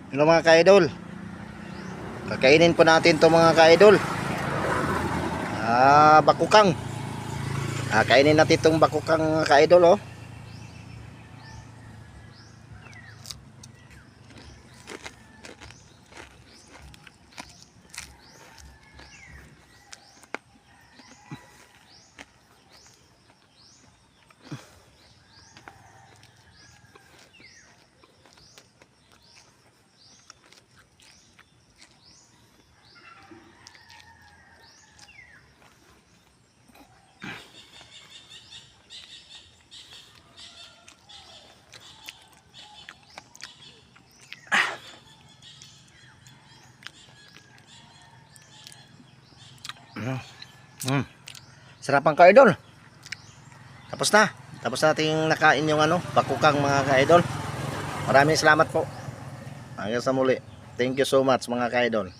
Hello mga ka-idol. Kakainin po natin to mga ka-idol. Bakukang. Kainin natin tong bakukang mga ka-idol oh. Sarap ang ka-idol. Tapos na. Tapos nating nakain yung bakukang mga ka-idol. Maraming salamat po. Hanggang sa muli. Thank you so much mga ka-idol.